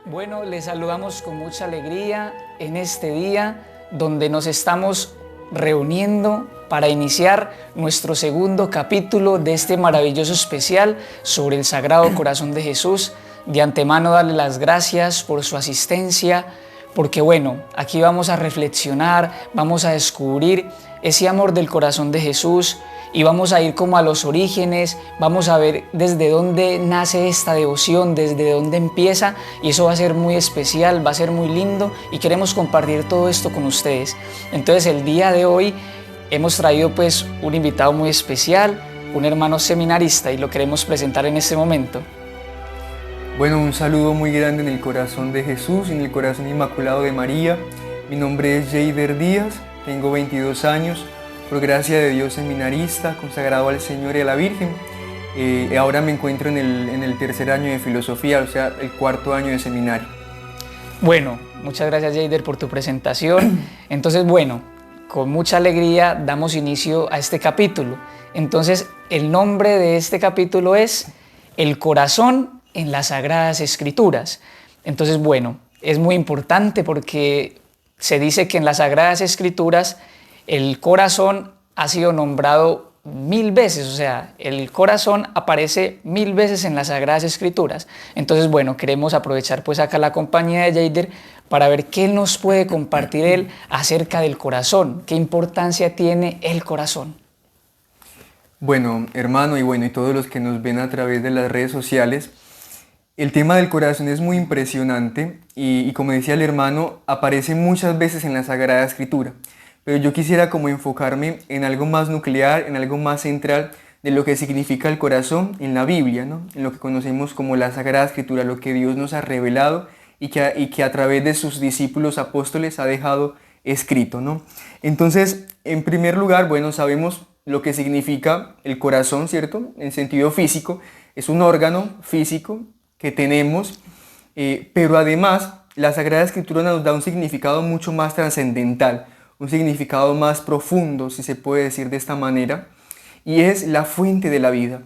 Bueno, les saludamos con mucha alegría en este día donde nos estamos reuniendo para iniciar nuestro segundo capítulo de este maravilloso especial sobre el Sagrado Corazón de Jesús. De antemano darle las gracias por su asistencia, porque bueno, aquí vamos a reflexionar, vamos a descubrir ese amor del corazón de Jesús y vamos a ir como a los orígenes, vamos a ver desde dónde nace esta devoción, desde dónde empieza, y eso va a ser muy especial, va a ser muy lindo y queremos compartir todo esto con ustedes. Entonces el día de hoy hemos traído pues un invitado muy especial, un hermano seminarista, y lo queremos presentar en este momento. Bueno, un saludo muy grande en el corazón de Jesús, en el corazón inmaculado de María. Mi nombre es Jeider Díaz, tengo 22 años, por gracia de Dios seminarista, consagrado al Señor y a la Virgen. Ahora me encuentro en el tercer año de filosofía, o sea, el cuarto año de seminario. Bueno, muchas gracias Jeider por tu presentación. Entonces, bueno, con mucha alegría damos inicio a este capítulo. Entonces, el nombre de este capítulo es El corazón en las Sagradas Escrituras. Entonces, bueno, es muy importante porque se dice que en las Sagradas Escrituras el corazón ha sido nombrado 1000 veces, o sea, el corazón aparece 1000 veces en las Sagradas Escrituras. Entonces, bueno, queremos aprovechar pues acá la compañía de Jeider para ver qué nos puede compartir él acerca del corazón, qué importancia tiene el corazón. Bueno, hermano, y todos los que nos ven a través de las redes sociales, el tema del corazón es muy impresionante y como decía el hermano, aparece muchas veces en la Sagrada Escritura. Pero yo quisiera como enfocarme en algo más nuclear, en algo más central de lo que significa el corazón en la Biblia, ¿no? En lo que conocemos como la Sagrada Escritura, lo que Dios nos ha revelado y que a través de sus discípulos apóstoles ha dejado escrito, ¿no? Entonces, en primer lugar, bueno, sabemos lo que significa el corazón, ¿cierto? En sentido físico, es un órgano físico que tenemos, pero además la Sagrada Escritura nos da un significado mucho más trascendental, un significado más profundo, si se puede decir de esta manera, y es la fuente de la vida.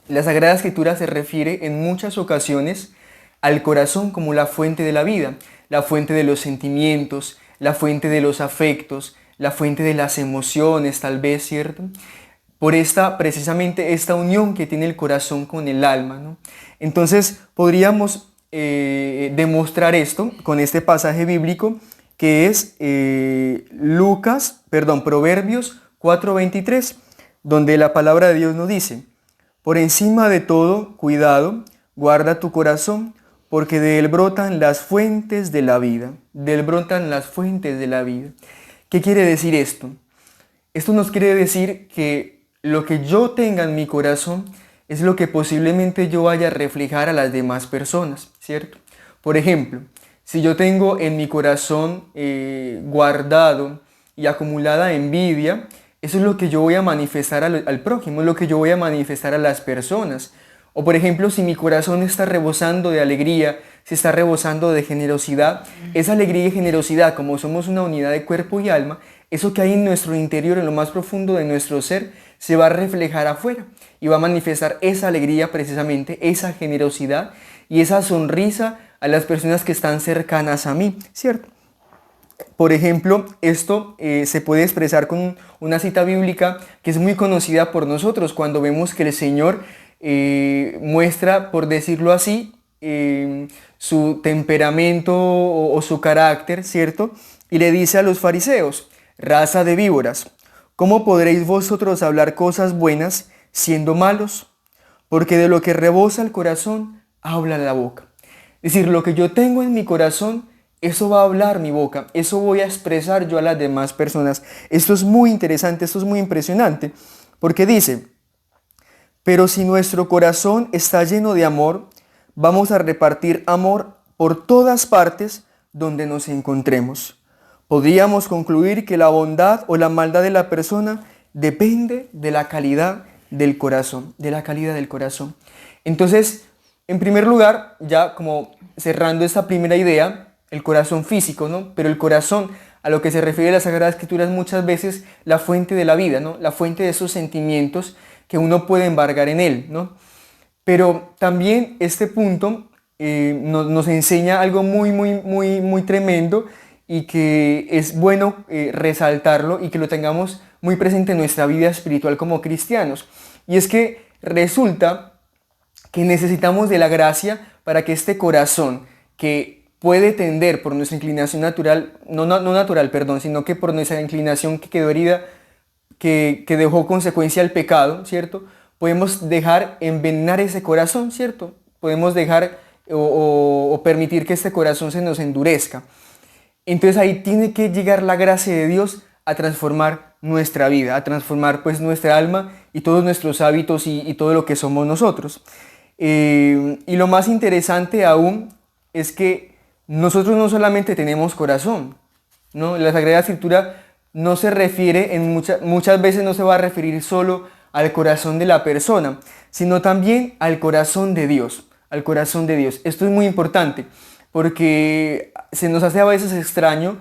La Sagrada Escritura se refiere en muchas ocasiones al corazón como la fuente de la vida, la fuente de los sentimientos, la fuente de los afectos, la fuente de las emociones, tal vez, ¿cierto? Por precisamente esta unión que tiene el corazón con el alma, ¿no? Entonces podríamos demostrar esto con este pasaje bíblico que es Proverbios 4:23, donde la palabra de Dios nos dice: por encima de todo, cuidado, guarda tu corazón, porque de él brotan las fuentes de la vida. De él brotan las fuentes de la vida. ¿Qué quiere decir esto? Esto nos quiere decir que lo que yo tenga en mi corazón es lo que posiblemente yo vaya a reflejar a las demás personas, ¿cierto? Por ejemplo, si yo tengo en mi corazón guardado y acumulada envidia, eso es lo que yo voy a manifestar al prójimo, es lo que yo voy a manifestar a las personas. O por ejemplo, si mi corazón está rebosando de alegría, si está rebosando de generosidad, esa alegría y generosidad, como somos una unidad de cuerpo y alma, eso que hay en nuestro interior, en lo más profundo de nuestro ser, se va a reflejar afuera y va a manifestar esa alegría precisamente, esa generosidad y esa sonrisa a las personas que están cercanas a mí, ¿cierto? Por ejemplo, esto se puede expresar con una cita bíblica que es muy conocida por nosotros cuando vemos que el Señor muestra, por decirlo así, su temperamento o su carácter, ¿cierto? Y le dice a los fariseos: raza de víboras, ¿cómo podréis vosotros hablar cosas buenas siendo malos? Porque de lo que rebosa el corazón, habla la boca. Es decir, lo que yo tengo en mi corazón, eso va a hablar mi boca, eso voy a expresar yo a las demás personas. Esto es muy interesante, esto es muy impresionante, porque dice: pero si nuestro corazón está lleno de amor, vamos a repartir amor por todas partes donde nos encontremos. Podríamos concluir que la bondad o la maldad de la persona depende de la calidad del corazón, de la calidad del corazón. Entonces, en primer lugar, ya como cerrando esta primera idea, el corazón físico, ¿no? Pero el corazón, a lo que se refiere la Sagrada Escritura, es muchas veces la fuente de la vida, ¿no? La fuente de esos sentimientos que uno puede embargar en él, ¿no? Pero también este punto nos enseña algo muy tremendo y que es bueno resaltarlo y que lo tengamos muy presente en nuestra vida espiritual como cristianos. Y es que resulta que necesitamos de la gracia para que este corazón que puede tender por nuestra inclinación natural, no natural, perdón, sino que por nuestra inclinación que quedó herida, que dejó consecuencia al pecado, ¿cierto? Podemos dejar envenenar ese corazón, ¿cierto? Podemos dejar o permitir que este corazón se nos endurezca. Entonces ahí tiene que llegar la gracia de Dios a transformar nuestra vida, a transformar pues nuestra alma y todos nuestros hábitos y todo lo que somos nosotros. Y lo más interesante aún es que nosotros no solamente tenemos corazón, ¿no? La Sagrada Escritura no se refiere, muchas veces no se va a referir solo al corazón de la persona, sino también al corazón de Dios, al corazón de Dios. Esto es muy importante porque se nos hace a veces extraño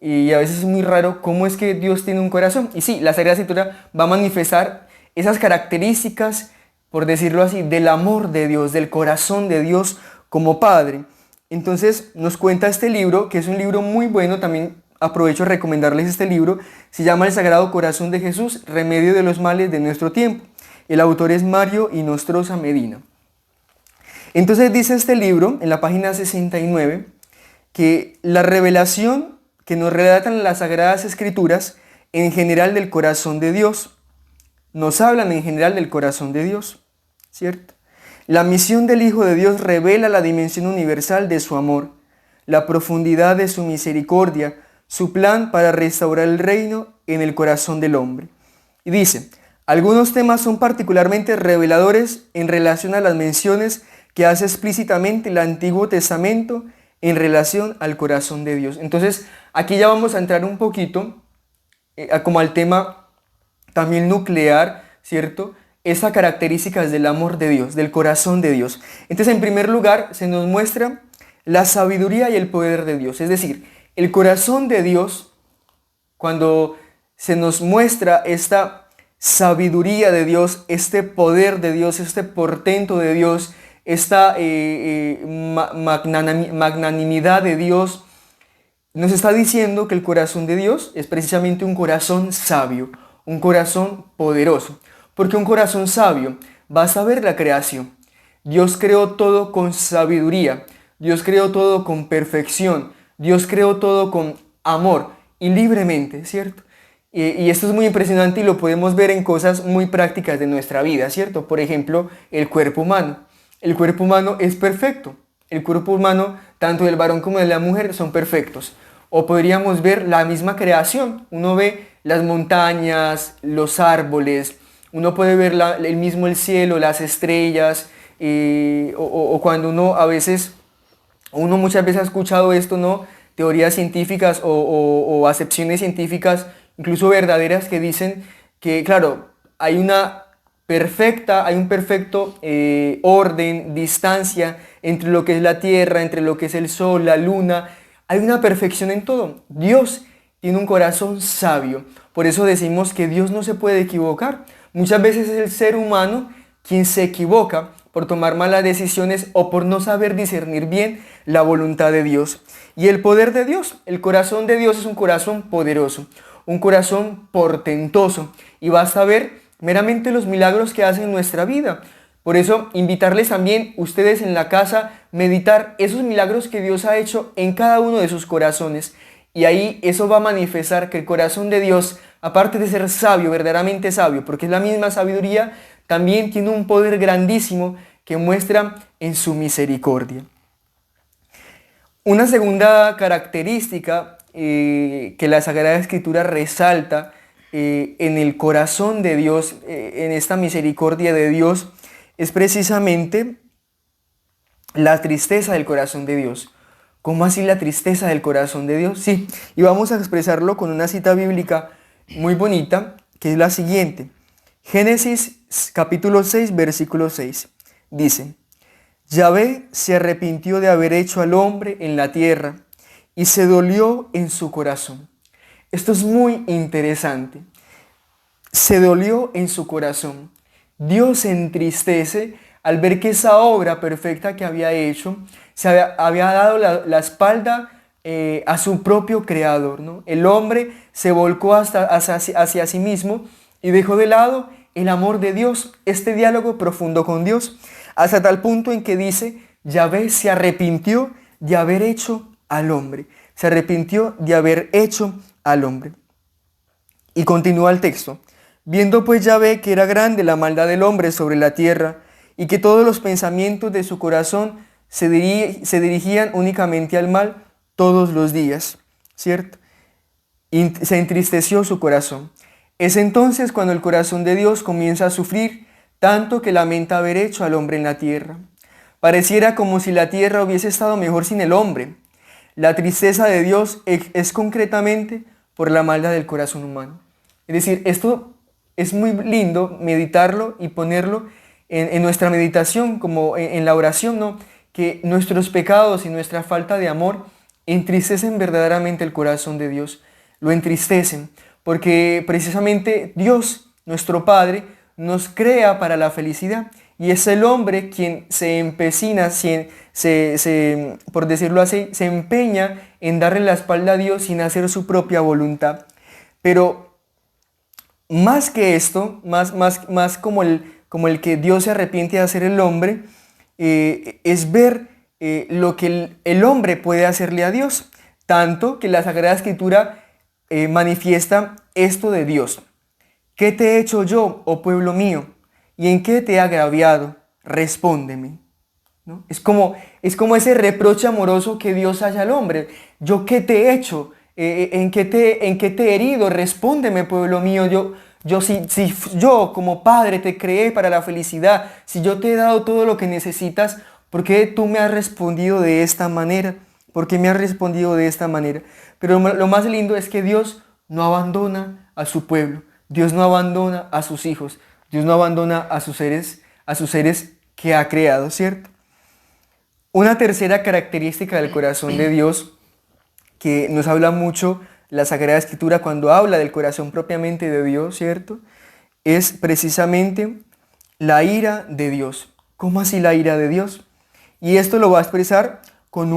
y a veces es muy raro cómo es que Dios tiene un corazón. Y sí, la Sagrada Escritura va a manifestar esas características, por decirlo así, del amor de Dios, del corazón de Dios como Padre. Entonces nos cuenta este libro, que es un libro muy bueno, también aprovecho a recomendarles este libro, se llama El Sagrado Corazón de Jesús, Remedio de los Males de Nuestro Tiempo. El autor es Mario Inostroza Medina. Entonces dice este libro, en la página 69, que la revelación que nos relatan las Sagradas Escrituras en general del corazón de Dios, nos hablan en general del corazón de Dios, ¿cierto? La misión del Hijo de Dios revela la dimensión universal de su amor, la profundidad de su misericordia, su plan para restaurar el reino en el corazón del hombre. Y dice, algunos temas son particularmente reveladores en relación a las menciones que hace explícitamente el Antiguo Testamento en relación al corazón de Dios. Entonces, aquí ya vamos a entrar un poquito como al tema también nuclear, ¿cierto? Esas características del amor de Dios, del corazón de Dios. Entonces, en primer lugar, se nos muestra la sabiduría y el poder de Dios. Es decir, el corazón de Dios, cuando se nos muestra esta sabiduría de Dios, este poder de Dios, este portento de Dios, esta magnanimidad de Dios, nos está diciendo que el corazón de Dios es precisamente un corazón sabio, un corazón poderoso. Porque un corazón sabio va a saber la creación. Dios creó todo con sabiduría, Dios creó todo con perfección, Dios creó todo con amor y libremente, ¿cierto? Y esto es muy impresionante y lo podemos ver en cosas muy prácticas de nuestra vida, ¿cierto? Por ejemplo, el cuerpo humano. El cuerpo humano es perfecto. El cuerpo humano, tanto del varón como de la mujer, son perfectos. O podríamos ver la misma creación. Uno ve las montañas, los árboles, uno puede ver el cielo, las estrellas, o cuando uno muchas veces ha escuchado esto, ¿no? Teorías científicas o acepciones científicas, incluso verdaderas, que dicen que, claro, hay un perfecto orden, distancia entre lo que es la Tierra, entre lo que es el Sol, la Luna. Hay una perfección en todo. Dios tiene un corazón sabio. Por eso decimos que Dios no se puede equivocar. Muchas veces es el ser humano quien se equivoca por tomar malas decisiones o por no saber discernir bien la voluntad de Dios. Y el poder de Dios, el corazón de Dios es un corazón poderoso, un corazón portentoso. Y basta ver meramente los milagros que hace en nuestra vida. Por eso, invitarles también ustedes en la casa, meditar esos milagros que Dios ha hecho en cada uno de sus corazones. Y ahí eso va a manifestar que el corazón de Dios, aparte de ser sabio, verdaderamente sabio, porque es la misma sabiduría, también tiene un poder grandísimo que muestra en su misericordia. Una segunda característica que la Sagrada Escritura resalta en el corazón de Dios, en esta misericordia de Dios, es precisamente la tristeza del corazón de Dios. ¿Cómo así la tristeza del corazón de Dios? Sí, y vamos a expresarlo con una cita bíblica muy bonita, que es la siguiente. Génesis capítulo 6, versículo 6. Dice, Yahvé se arrepintió de haber hecho al hombre en la tierra y se dolió en su corazón. Esto es muy interesante. Se dolió en su corazón. Dios se entristece al ver que esa obra perfecta que había hecho, había dado la espalda a su propio creador, ¿no? El hombre se volcó hacia sí mismo y dejó de lado el amor de Dios, este diálogo profundo con Dios, hasta tal punto en que dice, Yahvé se arrepintió de haber hecho al hombre, se arrepintió de haber hecho al hombre. Y continúa el texto, viendo pues Yahvé que era grande la maldad del hombre sobre la tierra, y que todos los pensamientos de su corazón se dirigían únicamente al mal todos los días, ¿cierto? Y se entristeció su corazón. Es entonces cuando el corazón de Dios comienza a sufrir, tanto que lamenta haber hecho al hombre en la tierra. Pareciera como si la tierra hubiese estado mejor sin el hombre. La tristeza de Dios es concretamente por la maldad del corazón humano. Es decir, esto es muy lindo meditarlo y ponerlo en nuestra meditación, como en la oración, ¿no? Que nuestros pecados y nuestra falta de amor entristecen verdaderamente el corazón de Dios. Lo entristecen, porque precisamente Dios, nuestro Padre, nos crea para la felicidad. Y es el hombre quien se empecina, por decirlo así, se empeña en darle la espalda a Dios sin hacer su propia voluntad. Pero más que esto, más como el que Dios se arrepiente de hacer el hombre, es ver lo que el hombre puede hacerle a Dios. Tanto que la Sagrada Escritura manifiesta esto de Dios. ¿Qué te he hecho yo, oh pueblo mío? ¿Y en qué te he agraviado? Respóndeme, ¿no? Es como ese reproche amoroso que Dios hace al hombre. ¿Yo qué te he hecho? ¿En qué te he herido? Respóndeme, pueblo mío. Si yo como padre te creé para la felicidad, si yo te he dado todo lo que necesitas, ¿por qué tú me has respondido de esta manera? ¿Por qué me has respondido de esta manera? Pero lo más lindo es que Dios no abandona a su pueblo. Dios no abandona a sus hijos. Dios no abandona a sus seres que ha creado, ¿cierto? Una tercera característica del corazón de Dios que nos habla mucho la Sagrada Escritura cuando habla del corazón propiamente de Dios, ¿cierto? Es precisamente la ira de Dios. ¿Cómo así la ira de Dios? Y esto lo va a expresar con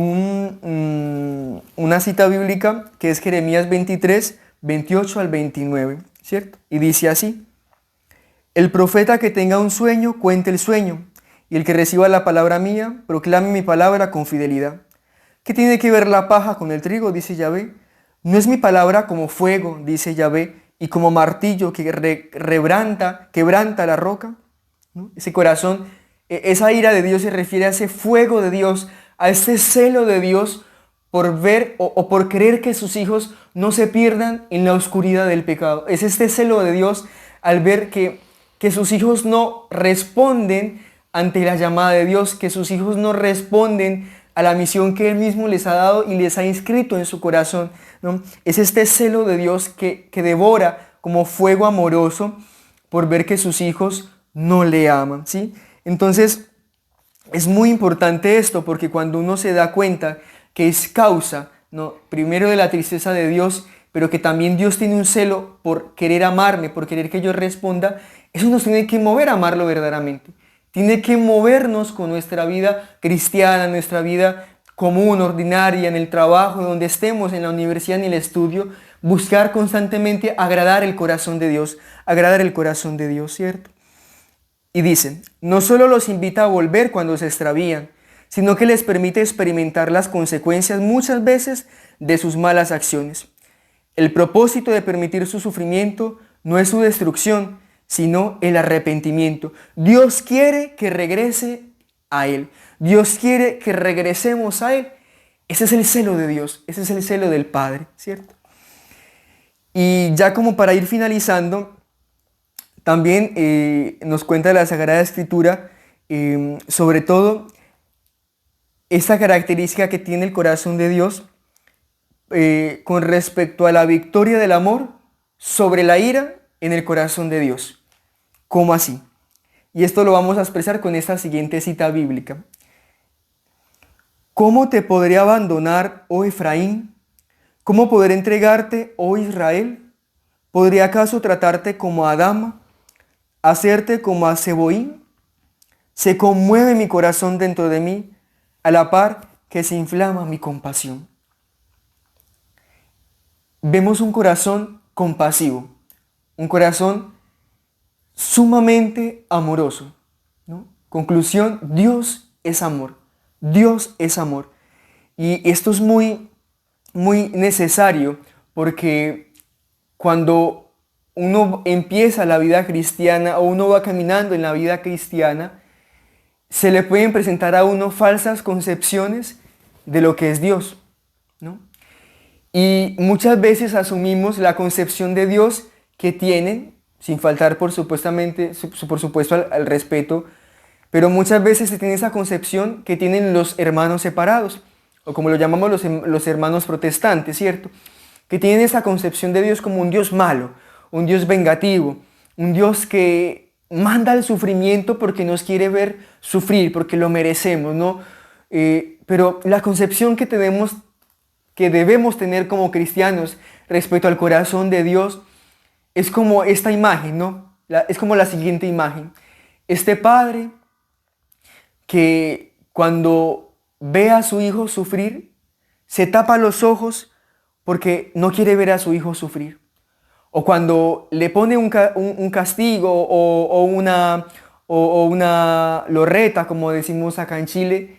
una cita bíblica que es Jeremías 23, 28 al 29, ¿cierto? Y dice así, el profeta que tenga un sueño, cuente el sueño, y el que reciba la palabra mía, proclame mi palabra con fidelidad. ¿Qué tiene que ver la paja con el trigo? Dice Yahvé. ¿No es mi palabra como fuego, dice Yahvé, y como martillo que quebranta la roca? ¿No? Ese corazón, esa ira de Dios se refiere a ese fuego de Dios, a ese celo de Dios por ver o por querer que sus hijos no se pierdan en la oscuridad del pecado. Es este celo de Dios al ver que sus hijos no responden ante la llamada de Dios, que sus hijos no responden a la misión que Él mismo les ha dado y les ha inscrito en su corazón, ¿no? Es este celo de Dios que devora como fuego amoroso por ver que sus hijos no le aman, ¿sí? Entonces, es muy importante esto porque cuando uno se da cuenta que es causa, ¿no? Primero de la tristeza de Dios, pero que también Dios tiene un celo por querer amarme, por querer que yo responda, eso nos tiene que mover a amarlo verdaderamente. Tiene que movernos con nuestra vida cristiana, nuestra vida común, ordinaria, en el trabajo, donde estemos, en la universidad, en el estudio, buscar constantemente agradar el corazón de Dios, ¿cierto? Y dice, no solo los invita a volver cuando se extravían, sino que les permite experimentar las consecuencias muchas veces de sus malas acciones. El propósito de permitir su sufrimiento no es su destrucción, sino el arrepentimiento. Dios quiere que regrese a Él. Dios quiere que regresemos a Él. Ese es el celo de Dios, ese es el celo del Padre, ¿cierto? Y ya como para ir finalizando, también nos cuenta la Sagrada Escritura, sobre todo, esta característica que tiene el corazón de Dios con respecto a la victoria del amor sobre la ira en el corazón de Dios. ¿Cómo así? Y esto lo vamos a expresar con esta siguiente cita bíblica. ¿Cómo te podré abandonar, oh Efraín? ¿Cómo podré entregarte, oh Israel? ¿Podría acaso tratarte como a Adama, hacerte como a Zeboín? Se conmueve mi corazón dentro de mí, a la par que se inflama mi compasión. Vemos un corazón compasivo, un corazón sumamente amoroso, ¿no? Conclusión, Dios es amor. Dios es amor. Y esto es muy necesario porque cuando uno empieza la vida cristiana o uno va caminando en la vida cristiana, se le pueden presentar a uno falsas concepciones de lo que es Dios, ¿no? Y muchas veces asumimos la concepción de Dios que tienen, sin faltar por supuesto al respeto, pero muchas veces se tiene esa concepción que tienen los hermanos separados, o como lo llamamos los hermanos protestantes, ¿cierto? Que tienen esa concepción de Dios como un Dios malo, un Dios vengativo, un Dios que manda el sufrimiento porque nos quiere ver sufrir, porque lo merecemos, ¿no? Pero la concepción que debemos tener como cristianos respecto al corazón de Dios es como esta imagen, ¿no? Es como la siguiente imagen. Este padre que cuando ve a su hijo sufrir, se tapa los ojos porque no quiere ver a su hijo sufrir. O cuando le pone un castigo o lo reta, como decimos acá en Chile,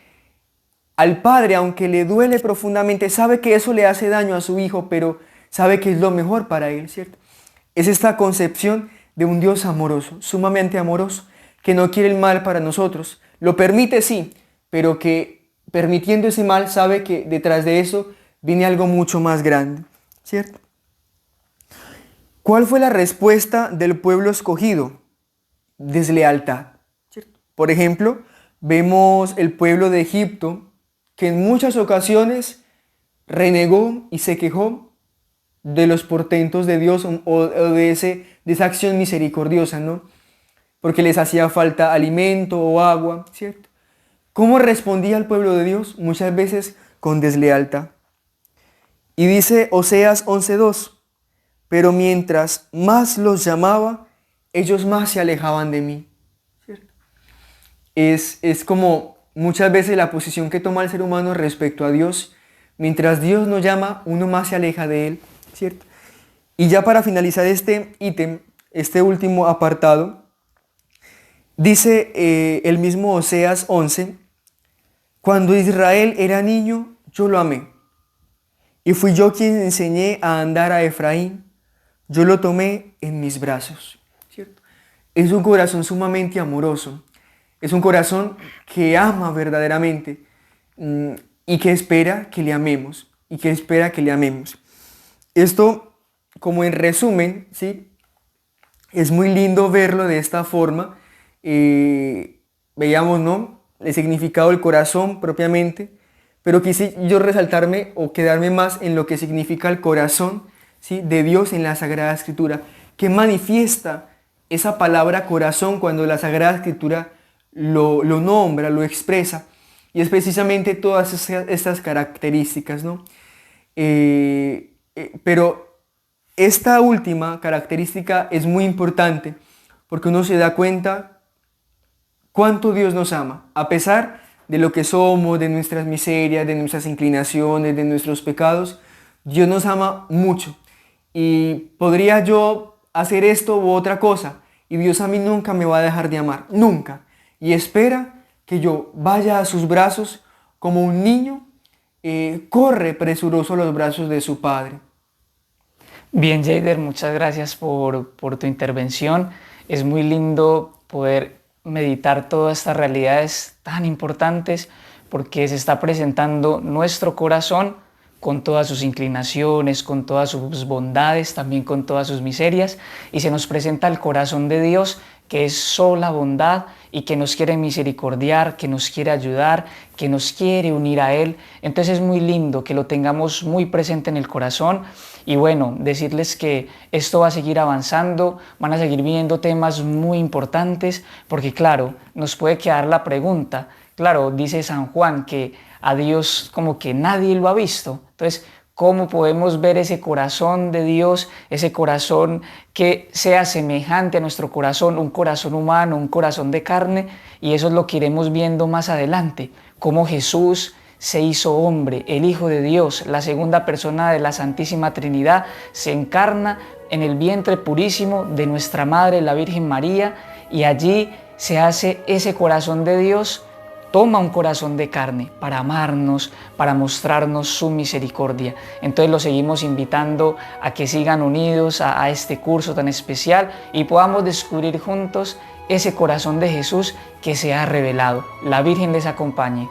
al padre, aunque le duele profundamente, sabe que eso le hace daño a su hijo, pero sabe que es lo mejor para él, ¿cierto? Es esta concepción de un Dios amoroso, sumamente amoroso, que no quiere el mal para nosotros. Lo permite, sí, pero que permitiendo ese mal sabe que detrás de eso viene algo mucho más grande, ¿cierto? ¿Cuál fue la respuesta del pueblo escogido? Deslealtad, ¿cierto? Por ejemplo, vemos el pueblo de Egipto que en muchas ocasiones renegó y se quejó de los portentos de Dios o de esa acción misericordiosa, ¿no? Porque les hacía falta alimento o agua, ¿cierto? ¿Cómo respondía el pueblo de Dios? Muchas veces con deslealtad. Y dice Oseas 11:2, pero mientras más los llamaba, ellos más se alejaban de mí, ¿cierto? Es como muchas veces la posición que toma el ser humano respecto a Dios. Mientras Dios nos llama, uno más se aleja de Él, ¿cierto? Y ya para finalizar este ítem, este último apartado, dice el mismo Oseas 11, cuando Israel era niño, yo lo amé. Y fui yo quien enseñé a andar a Efraín. Yo lo tomé en mis brazos, ¿cierto? Es un corazón sumamente amoroso. Es un corazón que ama verdaderamente y que espera que le amemos. Esto, como en resumen, ¿sí? Es muy lindo verlo de esta forma. Veíamos, ¿no? El significado del corazón propiamente, pero quise yo resaltarme o quedarme más en lo que significa el corazón, ¿sí? De Dios en la Sagrada Escritura, que manifiesta esa palabra corazón cuando la Sagrada Escritura lo nombra, lo expresa, y es precisamente todas estas características, ¿no? Pero esta última característica es muy importante porque uno se da cuenta cuánto Dios nos ama, a pesar de lo que somos, de nuestras miserias, de nuestras inclinaciones, de nuestros pecados. Dios nos ama mucho y podría yo hacer esto u otra cosa y Dios a mí nunca me va a dejar de amar, nunca, y espera que yo vaya a sus brazos como un niño corre presuroso a los brazos de su padre. Bien, Jader, muchas gracias por tu intervención. Es muy lindo poder meditar todas estas realidades tan importantes porque se está presentando nuestro corazón con todas sus inclinaciones, con todas sus bondades, también con todas sus miserias, y se nos presenta el corazón de Dios, que es sola bondad y que nos quiere misericordiar, que nos quiere ayudar, que nos quiere unir a Él. Entonces es muy lindo que lo tengamos muy presente en el corazón. Y bueno, decirles que esto va a seguir avanzando, van a seguir viendo temas muy importantes, porque claro, nos puede quedar la pregunta, claro, dice San Juan que a Dios como que nadie lo ha visto. Entonces, cómo podemos ver ese corazón de Dios, ese corazón que sea semejante a nuestro corazón, un corazón humano, un corazón de carne, y eso es lo que iremos viendo más adelante, cómo Jesús se hizo hombre, el Hijo de Dios, la segunda persona de la Santísima Trinidad, se encarna en el vientre purísimo de nuestra Madre, la Virgen María, y allí se hace ese corazón de Dios. Toma un corazón de carne para amarnos, para mostrarnos su misericordia. Entonces los seguimos invitando a que sigan unidos a este curso tan especial y podamos descubrir juntos ese corazón de Jesús que se ha revelado. La Virgen les acompañe.